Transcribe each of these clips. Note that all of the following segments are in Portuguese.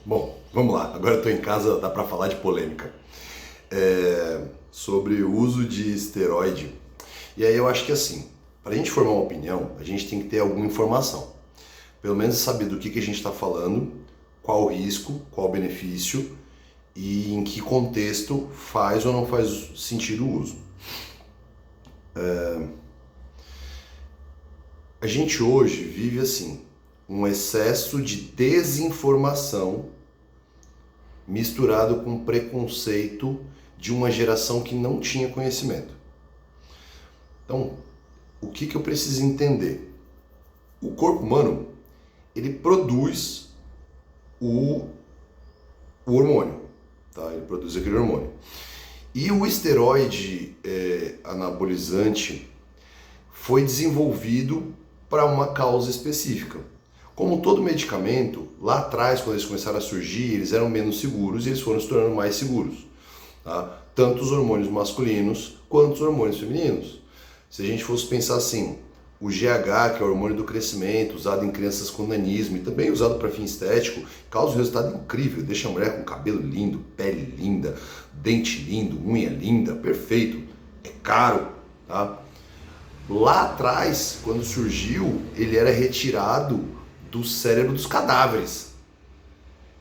Bom, vamos lá. Agora eu estou em casa, dá para falar de polêmica. Sobre o uso de esteroide. E aí eu acho que assim, para a gente formar uma opinião, a gente tem que ter alguma informação. Pelo menos saber do que a gente está falando, qual o risco, qual o benefício e em que contexto faz ou não faz sentido o uso. A gente hoje vive assim, um excesso de desinformação misturado com preconceito de uma geração que não tinha conhecimento. Então, o que eu preciso entender? O corpo humano, ele produz o hormônio, tá? Ele produz aquele hormônio. E o esteroide anabolizante foi desenvolvido para uma causa específica. Como todo medicamento, lá atrás, quando eles começaram a surgir, eles eram menos seguros e eles foram se tornando mais seguros. Tá? Tanto os hormônios masculinos quanto os hormônios femininos. Se a gente fosse pensar assim, o GH, que é o hormônio do crescimento, usado em crianças com nanismo e também usado para fim estético, causa um resultado incrível, deixa a mulher com cabelo lindo, pele linda, dente lindo, unha linda, perfeito. É caro, tá? Lá atrás, quando surgiu, ele era retirado do cérebro dos cadáveres.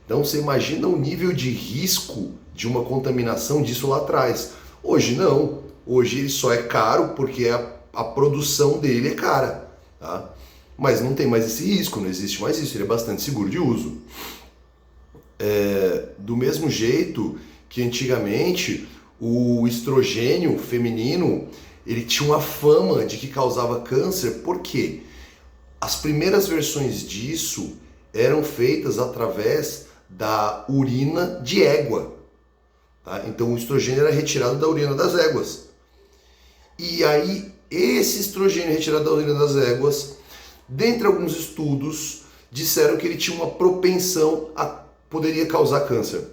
Então você imagina o nível de risco de uma contaminação disso lá atrás. Hoje não. Hoje ele só é caro porque a produção dele é cara. Tá? Mas não tem mais esse risco, não existe mais isso. Ele é bastante seguro de uso. Do mesmo jeito que antigamente o estrogênio feminino ele tinha uma fama de que causava câncer. Por quê? As primeiras versões disso eram feitas através da urina de égua. Tá? Então o estrogênio era retirado da urina das éguas. E aí esse estrogênio retirado da urina das éguas, dentre alguns estudos, disseram que ele tinha uma propensão a poderia causar câncer.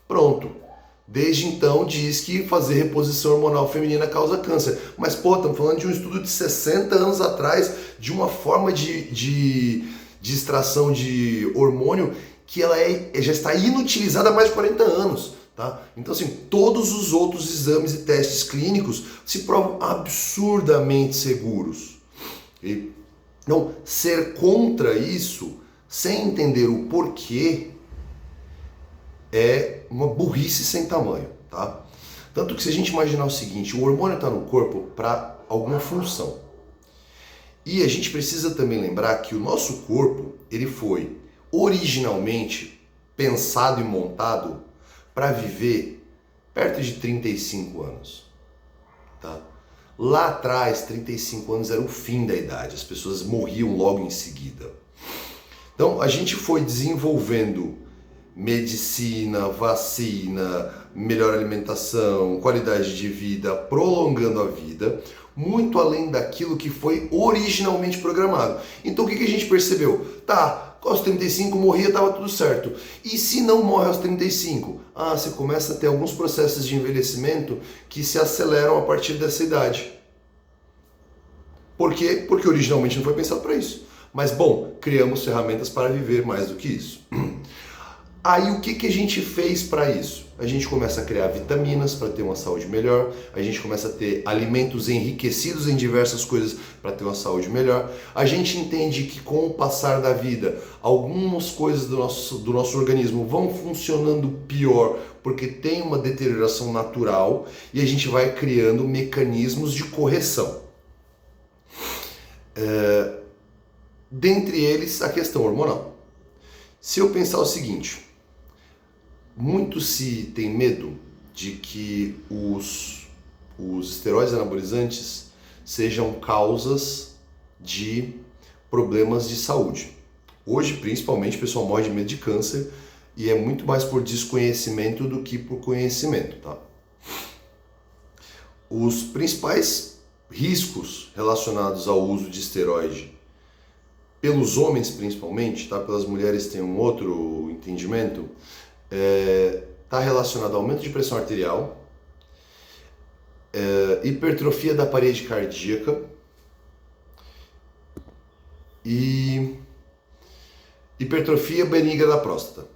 Pronto. Desde então diz que fazer reposição hormonal feminina causa câncer. Mas, estamos falando de um estudo de 60 anos atrás, de uma forma de extração de hormônio que ela já está inutilizada há mais de 40 anos. Tá? Então, assim, todos os outros exames e testes clínicos se provam absurdamente seguros. Então, ser contra isso, sem entender o porquê, é uma burrice sem tamanho, tá? Tanto que se a gente imaginar o seguinte, o hormônio está no corpo para alguma função. E a gente precisa também lembrar que o nosso corpo, ele foi originalmente pensado e montado para viver perto de 35 anos, tá? Lá atrás, 35 anos era o fim da idade, as pessoas morriam logo em seguida. Então, a gente foi desenvolvendo medicina, vacina, melhor alimentação, qualidade de vida, prolongando a vida, muito além daquilo que foi originalmente programado. Então o que a gente percebeu? Tá, aos 35 morria, estava tudo certo. E se não morre aos 35? Você começa a ter alguns processos de envelhecimento que se aceleram a partir dessa idade. Por quê? Porque originalmente não foi pensado para isso. Mas criamos ferramentas para viver mais do que isso. Aí o que a gente fez para isso? A gente começa a criar vitaminas para ter uma saúde melhor, a gente começa a ter alimentos enriquecidos em diversas coisas para ter uma saúde melhor. A gente entende que com o passar da vida, algumas coisas do nosso organismo vão funcionando pior porque tem uma deterioração natural e a gente vai criando mecanismos de correção. Dentre eles, a questão hormonal. Se eu pensar o seguinte, muito se tem medo de que os esteroides anabolizantes sejam causas de problemas de saúde. Hoje, principalmente, o pessoal morre de medo de câncer e é muito mais por desconhecimento do que por conhecimento, tá? Os principais riscos relacionados ao uso de esteroide pelos homens principalmente, tá? Pelas mulheres tem um outro entendimento, está relacionado ao aumento de pressão arterial, hipertrofia da parede cardíaca e hipertrofia benigna da próstata.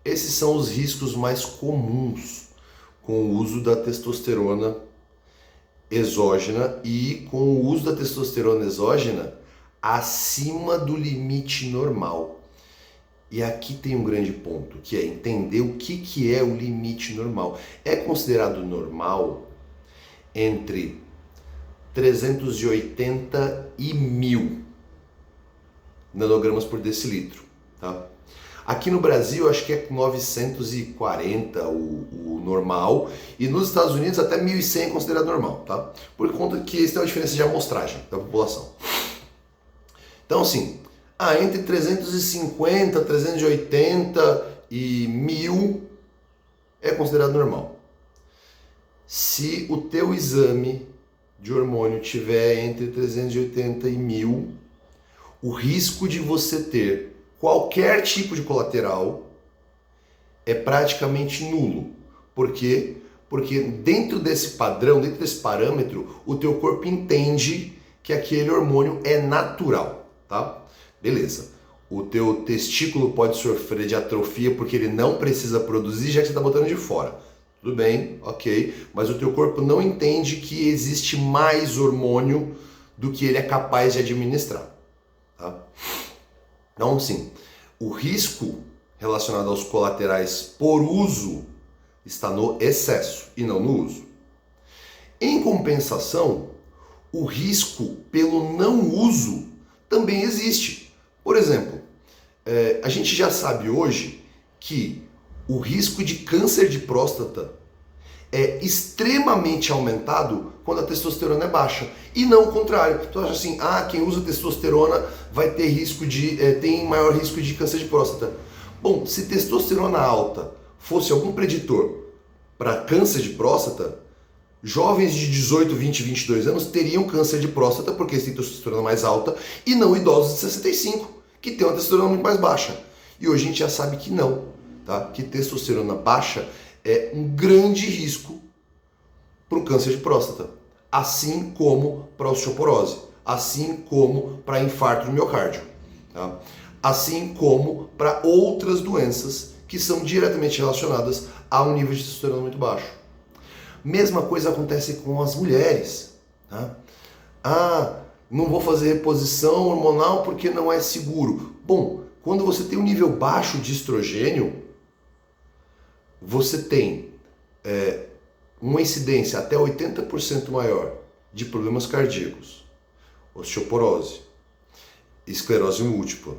Esses são os riscos mais comuns com o uso da testosterona exógena e com o uso da testosterona exógena acima do limite normal. E aqui tem um grande ponto, que é entender o que é o limite normal. É considerado normal entre 380 e 1000 nanogramas por decilitro, tá? Aqui no Brasil, acho que é 940 o normal, e nos Estados Unidos até 1100 é considerado normal, tá? Por conta que isso tem uma diferença de amostragem da população. Então, assim, entre 350, 380 e 1000 é considerado normal. Se o teu exame de hormônio tiver entre 380 e 1000, o risco de você ter qualquer tipo de colateral é praticamente nulo. Por quê? Porque dentro desse padrão, dentro desse parâmetro, o teu corpo entende que aquele hormônio é natural, tá? Beleza. O teu testículo pode sofrer de atrofia porque ele não precisa produzir, já que você está botando de fora. Tudo bem, ok, mas o teu corpo não entende que existe mais hormônio do que ele é capaz de administrar, tá? Então, sim, o risco relacionado aos colaterais por uso está no excesso e não no uso. Em compensação, o risco pelo não uso também existe. Por exemplo, a gente já sabe hoje que o risco de câncer de próstata é extremamente aumentado quando a testosterona é baixa. E não o contrário. Tu acha assim, quem usa testosterona vai ter tem maior risco de câncer de próstata. Bom, se testosterona alta fosse algum preditor para câncer de próstata, jovens de 18, 20, 22 anos teriam câncer de próstata porque eles têm testosterona mais alta e não idosos de 65, que têm uma testosterona muito mais baixa. E hoje a gente já sabe que não, tá? Que testosterona baixa é um grande risco para o câncer de próstata, assim como para a osteoporose, assim como para infarto do miocárdio, tá? Assim como para outras doenças que são diretamente relacionadas a um nível de testosterona muito baixo. Mesma coisa acontece com as mulheres, tá? Não vou fazer reposição hormonal porque não é seguro. Bom, quando você tem um nível baixo de estrogênio, você tem uma incidência até 80% maior de problemas cardíacos, osteoporose, esclerose múltipla,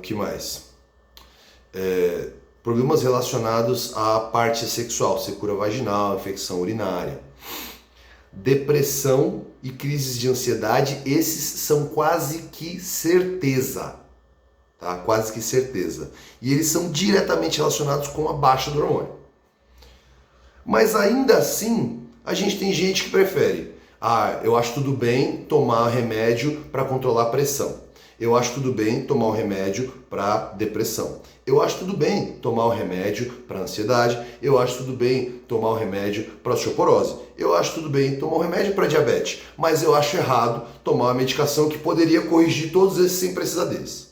que mais? Problemas relacionados à parte sexual, secura vaginal, infecção urinária, depressão e crises de ansiedade, esses são quase que certeza. Tá? Quase que certeza. E eles são diretamente relacionados com a baixa do hormônio. Mas ainda assim, a gente tem gente que prefere. Eu acho tudo bem tomar remédio para controlar a pressão. Eu acho tudo bem tomar o remédio para depressão. Eu acho tudo bem tomar o remédio para ansiedade. Eu acho tudo bem tomar o remédio para osteoporose. Eu acho tudo bem tomar o remédio para diabetes. Mas eu acho errado tomar uma medicação que poderia corrigir todos esses sem precisar deles.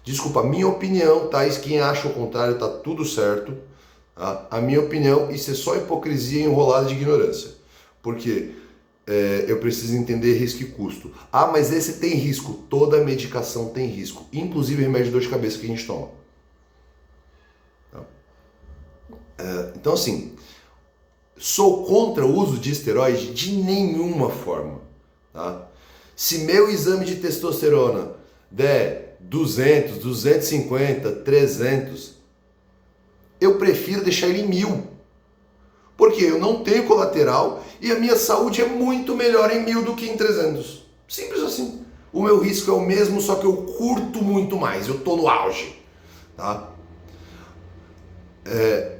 Desculpa, a minha opinião, tá? E quem acha o contrário tá tudo certo. Tá? A minha opinião, isso é só hipocrisia enrolada de ignorância. Porque eu preciso entender risco e custo. Mas esse tem risco. Toda medicação tem risco. Inclusive remédio de dor de cabeça que a gente toma. Tá? Então assim, sou contra o uso de esteroide de nenhuma forma. Tá? Se meu exame de testosterona der 200, 250, 300, eu prefiro deixar ele em 1000. Porque eu não tenho colateral e a minha saúde é muito melhor em 1000 do que em 300. Simples assim. O meu risco é o mesmo, só que eu curto muito mais. Eu tô no auge. Tá?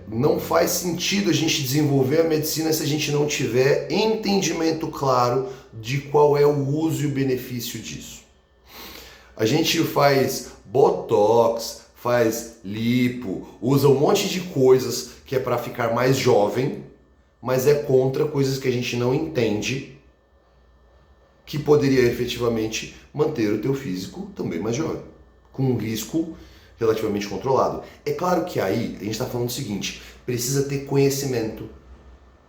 Não faz sentido a gente desenvolver a medicina se a gente não tiver entendimento claro de qual é o uso e o benefício disso. A gente faz botox, faz lipo, usa um monte de coisas que é para ficar mais jovem, mas é contra coisas que a gente não entende que poderia efetivamente manter o teu físico também mais jovem, com um risco relativamente controlado. É claro que aí a gente está falando o seguinte, precisa ter conhecimento.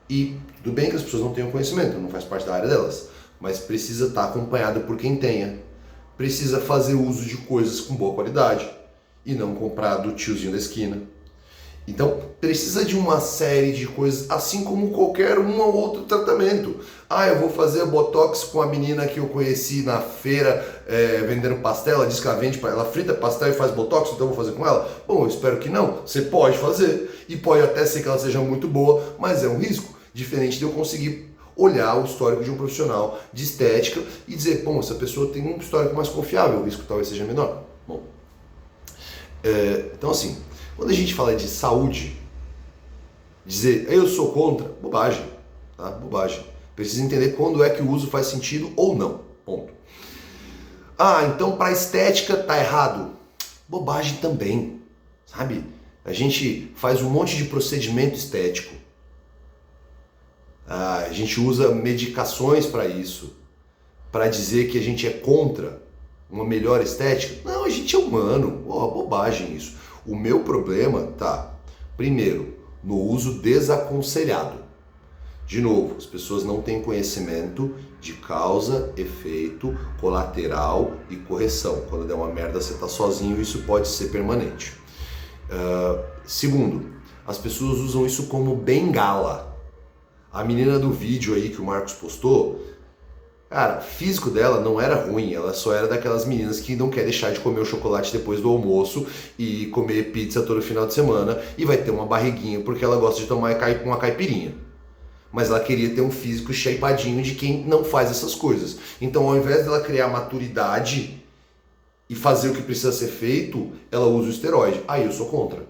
E tudo bem que as pessoas não tenham conhecimento, não faz parte da área delas, mas precisa estar acompanhado por quem tenha. Precisa fazer uso de coisas com boa qualidade e não comprar do tiozinho da esquina. Então, precisa de uma série de coisas, assim como qualquer um ou outro tratamento. Eu vou fazer botox com a menina que eu conheci na feira vendendo pastel, ela diz que ela frita pastel e faz botox, então eu vou fazer com ela? Bom, eu espero que não. Você pode fazer, e pode até ser que ela seja muito boa, mas é um risco, diferente de eu conseguir olhar o histórico de um profissional de estética e dizer, bom, essa pessoa tem um histórico mais confiável, o risco talvez seja menor. Bom, então assim, quando a gente fala de saúde, dizer eu sou contra, bobagem, tá? Bobagem. Precisa entender quando é que o uso faz sentido ou não. Ponto. Então para estética tá errado. Bobagem também, sabe? A gente faz um monte de procedimento estético. A gente usa medicações para isso, para dizer que a gente é contra uma melhor estética. Não, a gente é humano. Bobagem isso. O meu problema tá, primeiro, no uso desaconselhado. De novo, as pessoas não têm conhecimento de causa, efeito, colateral e correção. Quando der uma merda, você tá sozinho, isso pode ser permanente. Segundo, as pessoas usam isso como bengala. A menina do vídeo aí que o Marcos postou, cara, o físico dela não era ruim, ela só era daquelas meninas que não quer deixar de comer o chocolate depois do almoço e comer pizza todo final de semana e vai ter uma barriguinha porque ela gosta de tomar uma caipirinha. Mas ela queria ter um físico shapeadinho de quem não faz essas coisas. Então, ao invés dela criar maturidade e fazer o que precisa ser feito, ela usa o esteroide. Aí eu sou contra.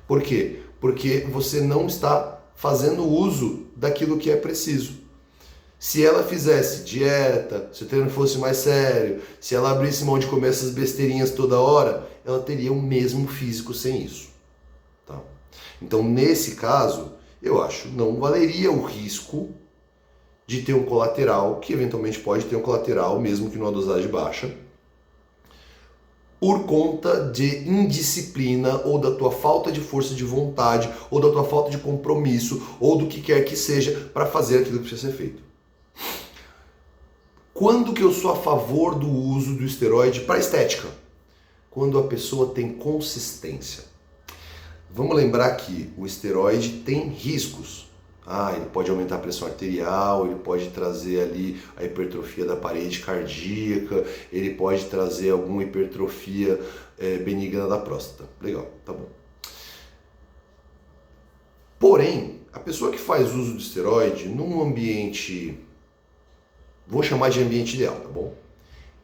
Por quê? Porque você não está fazendo uso daquilo que é preciso. Se ela fizesse dieta, se o treino fosse mais sério, se ela abrisse mão de comer essas besteirinhas toda hora, ela teria o mesmo físico sem isso. Tá? Então, nesse caso, eu acho não valeria o risco de ter um colateral, que eventualmente pode ter um colateral, mesmo que numa dosagem baixa, por conta de indisciplina ou da tua falta de força de vontade ou da tua falta de compromisso ou do que quer que seja para fazer aquilo que precisa ser feito. Quando que eu sou a favor do uso do esteroide para estética? Quando a pessoa tem consistência. Vamos lembrar que o esteroide tem riscos. Ele pode aumentar a pressão arterial, ele pode trazer ali a hipertrofia da parede cardíaca, ele pode trazer alguma hipertrofia benigna da próstata. Legal, tá bom. Porém, a pessoa que faz uso do esteroide num ambiente, vou chamar de ambiente ideal, tá bom?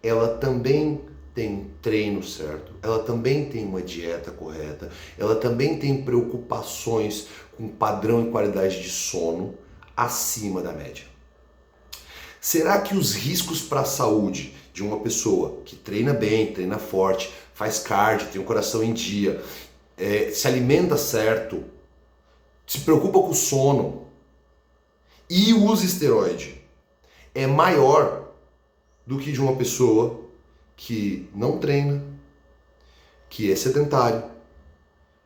Ela também tem um treino certo, ela também tem uma dieta correta, ela também tem preocupações com padrão e qualidade de sono acima da média. Será que os riscos para a saúde de uma pessoa que treina bem, treina forte, faz cardio, tem o coração em dia, se alimenta certo, se preocupa com o sono e usa esteroide é maior do que de uma pessoa que não treina, que é sedentário,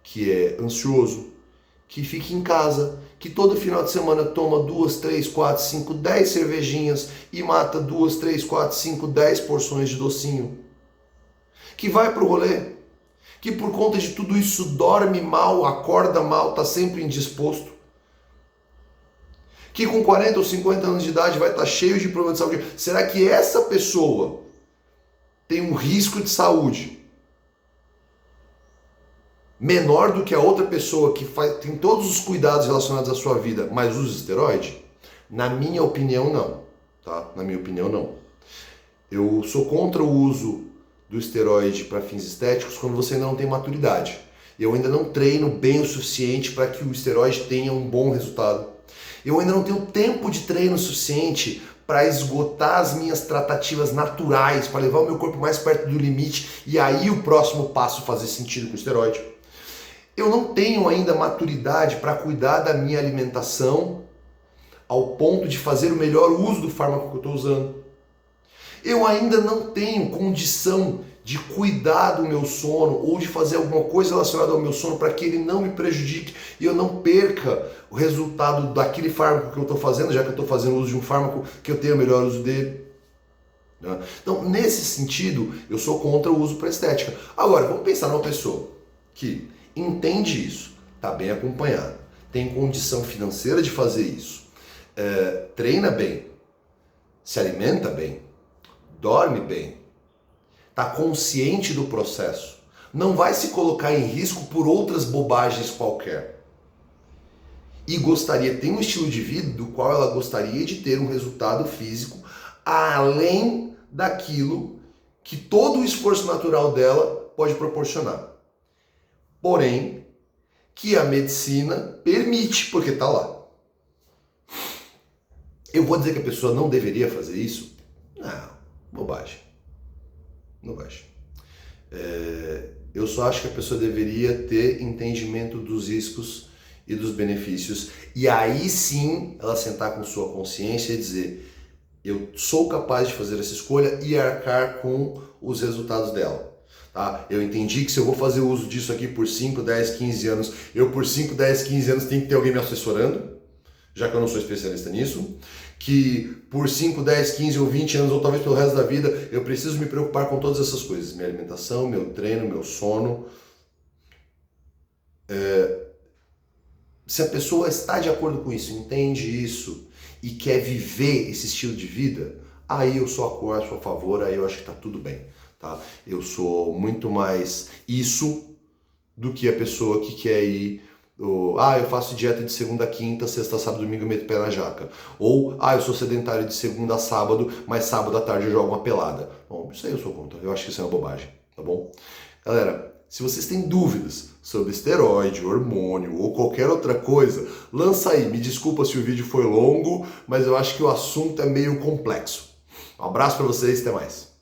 que é ansioso, que fica em casa, que todo final de semana toma 2, 3, 4, 5, 10 cervejinhas e mata 2, 3, 4, 5, 10 porções de docinho, que vai pro rolê, que por conta de tudo isso dorme mal, acorda mal, tá sempre indisposto, que com 40 ou 50 anos de idade vai estar cheio de problemas de saúde. Será que essa pessoa tem um risco de saúde menor do que a outra pessoa que tem todos os cuidados relacionados à sua vida, mas usa esteroide? Na minha opinião, não. Tá? Na minha opinião, não. Eu sou contra o uso do esteroide para fins estéticos quando você ainda não tem maturidade. Eu ainda não treino bem o suficiente para que o esteroide tenha um bom resultado. Eu ainda não tenho tempo de treino suficiente para esgotar as minhas tratativas naturais, para levar o meu corpo mais perto do limite e aí o próximo passo fazer sentido com o esteroide. Eu não tenho ainda maturidade para cuidar da minha alimentação ao ponto de fazer o melhor uso do fármaco que eu estou usando. Eu ainda não tenho condição de cuidar do meu sono ou de fazer alguma coisa relacionada ao meu sono para que ele não me prejudique e eu não perca o resultado daquele fármaco que eu estou fazendo, já que eu estou fazendo uso de um fármaco que eu tenho o melhor uso dele. Então, nesse sentido, eu sou contra o uso para estética. Agora, vamos pensar numa pessoa que entende isso, está bem acompanhada, tem condição financeira de fazer isso, treina bem, se alimenta bem, dorme bem, está consciente do processo, não vai se colocar em risco por outras bobagens qualquer. E tem um estilo de vida do qual ela gostaria de ter um resultado físico além daquilo que todo o esforço natural dela pode proporcionar. Porém, que a medicina permite, porque está lá. Eu vou dizer que a pessoa não deveria fazer isso? Não, bobagem. Bobagem. Eu só acho que a pessoa deveria ter entendimento dos riscos e dos benefícios, e aí sim ela sentar com sua consciência e dizer: eu sou capaz de fazer essa escolha e arcar com os resultados dela. Tá? Eu entendi que se eu vou fazer uso disso aqui por 5, 10, 15 anos, eu por 5, 10, 15 anos tenho que ter alguém me assessorando, já que eu não sou especialista nisso, que por 5, 10, 15 ou 20 anos, ou talvez pelo resto da vida, eu preciso me preocupar com todas essas coisas, minha alimentação, meu treino, meu sono. Se a pessoa está de acordo com isso, entende isso e quer viver esse estilo de vida, aí eu sou a favor, aí eu acho que está tudo bem. Tá? Eu sou muito mais isso do que a pessoa que quer ir, eu faço dieta de segunda a quinta, sexta, sábado, domingo eu meto o pé na jaca. Ou, eu sou sedentário de segunda a sábado, mas sábado à tarde eu jogo uma pelada. Bom, isso aí eu sou contra, eu acho que isso é uma bobagem, tá bom? Galera, se vocês têm dúvidas sobre esteroide, hormônio ou qualquer outra coisa, lança aí. Me desculpa se o vídeo foi longo, mas eu acho que o assunto é meio complexo. Um abraço para vocês, até mais.